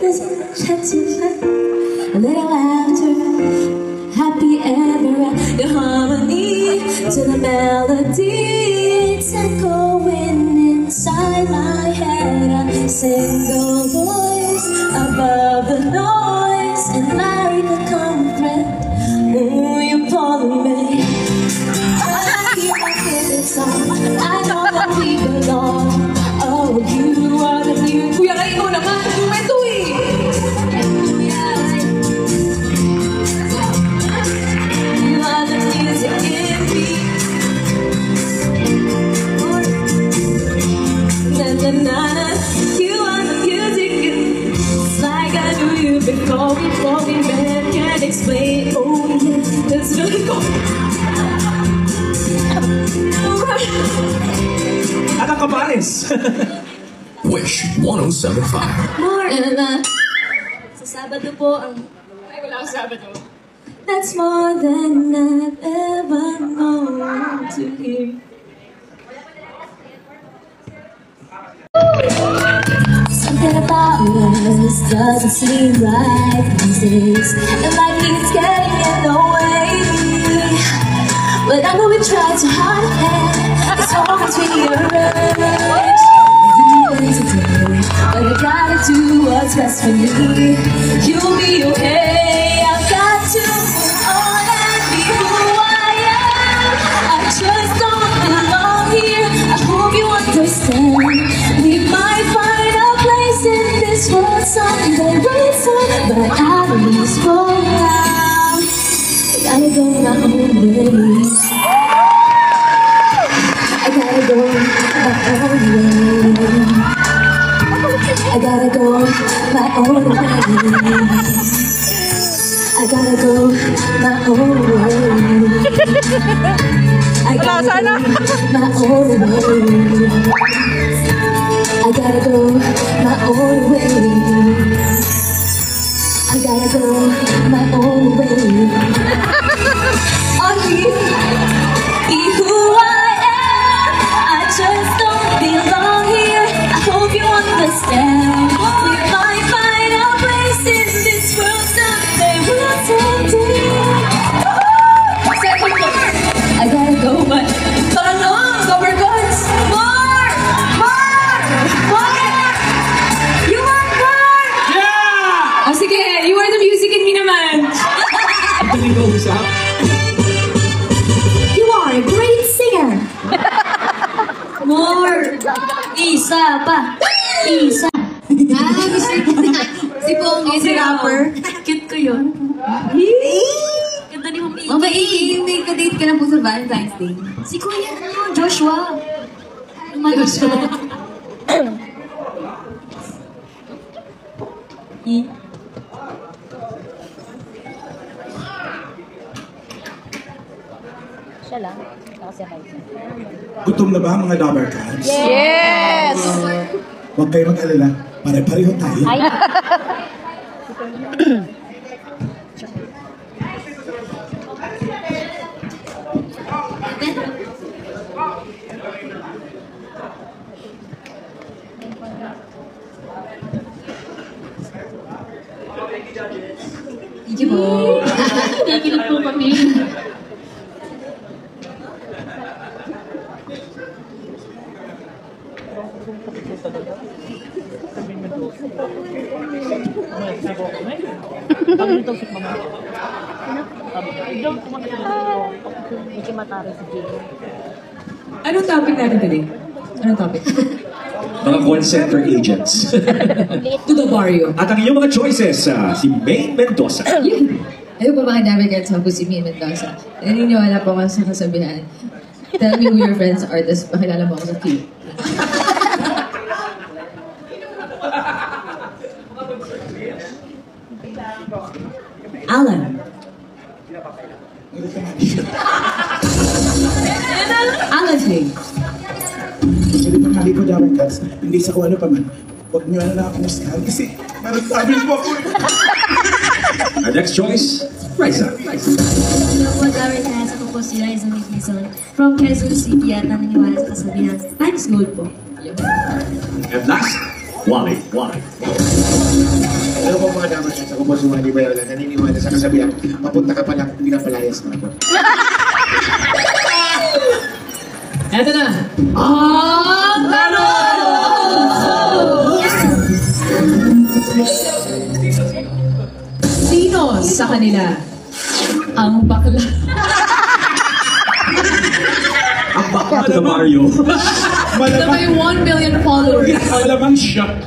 There's a chat, a little laughter, happy ever after. Harmony to the melody, it's echoing inside my head. A single voice above the noise, and like a common thread, ooh, you pulling me. I hear my favorite song, I know that we belong. Oh, you are the beauty. Kuya kayo naman, dumeto eh. You are the music in me. Na na na na. You are the music in me. It's like I knew you before we met. Can't explain. Oh yeah, that's really cool. Anak Cabanes. Wish 107.5. More sa Sabado po ang... Ay, wala akong Sabado. That's more than I've ever known to hear. Something about us doesn't seem right these days, and like it's getting in the way. But I know we try too hard, and it's always rearranged. But I gotta do what's best for me. You'll be okay. I've got to move on and be who I am. I just don't belong here. I hope you understand. We might find a place in this world someday, really soon, but at least for now, I gotta go my own way. I gotta go my own way. I gotta go my own way. I gotta go my own way. I gotta go my own way. I gotta go my own way. I gotta go my own way. Oh, be who I am. I just don't belong here. I hope you understand. We might find a place in this world someday. We'll someday. I gotta go, but no, cover guns. More. You want more? Yeah! Oh, sige, you are the music in me naman. You are a great singer. More. Isa pa. Isa. Si Pongi, si rapper. Cute ko yun. Ganda ni Mami. May ka-date ka na po sa Valentine's Day. Si Kuya, Joshua. Lumalas ka. Siya lang. Kasi ako. Gutom na ba ang mga Dabber Cats? Yes! Huwag kayo mag-alala. Pare-pareho tayo. Ay! Thank you po. Nakikinig po kami. Anong topic natin today? Anong topic? Mga call center agents. To the barrio. At ang iyong mga choices, si May Mendoza. Ayun po mga dami guys, ako si May Mendoza. Naniniwala po ako sa kasabihan. Tell me who your friends are, tapos pakilala mo ako sa team. Alan. Alan Flame. Hindi pa kali ko Dabber Cats. Hindi sa kung ano pa man. Huwag niyo na ako mustahan kasi narasabi po ako. Our next choice, Raisa. Hello po, Dabber Cats. Ako po si Raisa Miguel from Quezon City at naniniwala sa kasabihan. Times gold po. And last, Wally. Alam po mga damas, ako po si Manny Bayola, naniniwala sa kasabihan, papunta ka pa lang, pinapalayas na ako. Eto na! Ang tanong! Sino sa kanila ang bakla? Ang bakla to the Mario. Na may 1 million followers. Malamang siya.